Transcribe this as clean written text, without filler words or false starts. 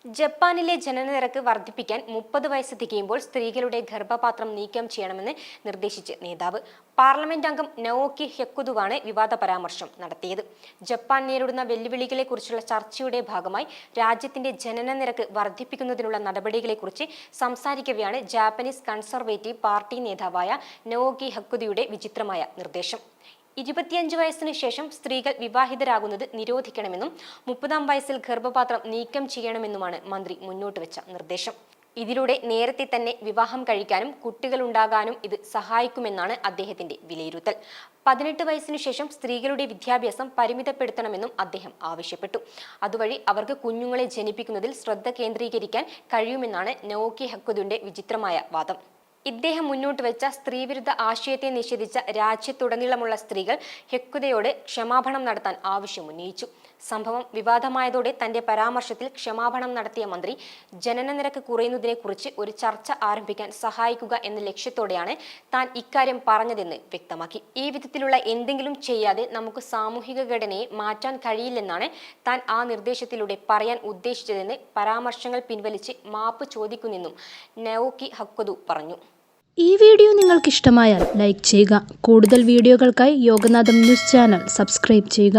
ജപ്പാനിലെ ജനനനിരക്ക് വർദ്ധിപ്പിക്കാൻ 30 വയസ്സ് തികയുമ്പോൾ സ്ത്രീകളുടെ ഗർഭപാത്രം നീക്കം ചെയ്യണമെന്ന് നിർദ്ദേശിച്ച് നേതാവ്. പാർലമെന്റ് അംഗം നവോക്കി ഹ്യക്കുതുവാണ് വിവാദ പരാമർശം നടത്തിയത്. ജപ്പാൻ നേരിടുന്ന വെല്ലുവിളികളെക്കുറിച്ചുള്ള ചർച്ചയുടെ ഭാഗമായി രാജ്യത്തിന്റെ ജനനനിരക്ക് വർദ്ധിപ്പിക്കുന്നതിനുള്ള നടപടികളെക്കുറിച്ച് സംസാരിക്കവെയാണ് ജാപ്പനീസ് കൺസർവേറ്റീവ് പാർട്ടി നേതാവായ നവോക്കി ഹക്കുതുയുടെ വിചിത്രമായ നിർദ്ദേശം. 25 വയസ്സിന് ശേഷം സ്ത്രീകൾ വിവാഹിതരാകുന്നത് നിരോധിക്കണമെന്നും 30-ാം വയസ്സിൽ ഗർഭപാത്രം നീക്കം ചെയ്യണമെന്നുമാണ് മന്ത്രി മുന്നോട്ട് വെച്ച നിർദ്ദേശം. ഇതിലൂടെ നേരത്തെ തന്നെ വിവാഹം കഴിക്കാനും കുട്ടികളുണ്ടാകാനും ഇത് സഹായിക്കുമെന്നാണ് അദ്ദേഹത്തിന്റെ വിലയിരുത്തൽ. 18 വയസ്സിനു ശേഷം സ്ത്രീകളുടെ വിദ്യാഭ്യാസം പരിമിതപ്പെടുത്തണമെന്നും അദ്ദേഹം ആവശ്യപ്പെട്ടു. അതുവഴി അവർക്ക് കുഞ്ഞുങ്ങളെ ജനിപ്പിക്കുന്നതിൽ ശ്രദ്ധ കേന്ദ്രീകരിക്കാൻ കഴിയുമെന്നാണ് നവോക്കി ഹക്കുതുവിന്റെ വിചിത്രമായ വാദം. ഇദ്ദേഹം മുന്നോട്ട് വെച്ച സ്ത്രീവിരുദ്ധ ആശയത്തെ നിഷേധിച്ച രാജ്യത്തുടനീളമുള്ള സ്ത്രീകൾ ഹ്യക്കുതയോട് ക്ഷമാപണം നടത്താൻ ആവശ്യമുന്നയിച്ചു. സംഭവം വിവാദമായതോടെ തന്റെ പരാമർശത്തിൽ ക്ഷമാപണം നടത്തിയ മന്ത്രി ജനനനിരക്ക് കുറയുന്നതിനെക്കുറിച്ച് ഒരു ചർച്ച ആരംഭിക്കാൻ സഹായിക്കുക എന്ന ലക്ഷ്യത്തോടെയാണ് താൻ ഇക്കാര്യം പറഞ്ഞതെന്ന് വ്യക്തമാക്കി. ഈ വിധത്തിലുള്ള എന്തെങ്കിലും ചെയ്യാതെ നമുക്ക് സാമൂഹിക ഘടനയെ മാറ്റാൻ കഴിയില്ലെന്നാണ് താൻ ആ നിർദ്ദേശത്തിലൂടെ പറയാൻ ഉദ്ദേശിച്ചതെന്ന് പരാമർശങ്ങൾ പിൻവലിച്ച് മാപ്പ് ചോദിക്കുന്നെന്നും നവോക്കി ഹക്കുതു പറഞ്ഞു. ഈ വീഡിയോ നിങ്ങൾക്ക് ഇഷ്ടമായാൽ ലൈക്ക് ചെയ്യുക. കൂടുതൽ വീഡിയോകൾക്കായി യോഗനാഥം ന്യൂസ് ചാനൽ സബ്സ്ക്രൈബ് ചെയ്യുക.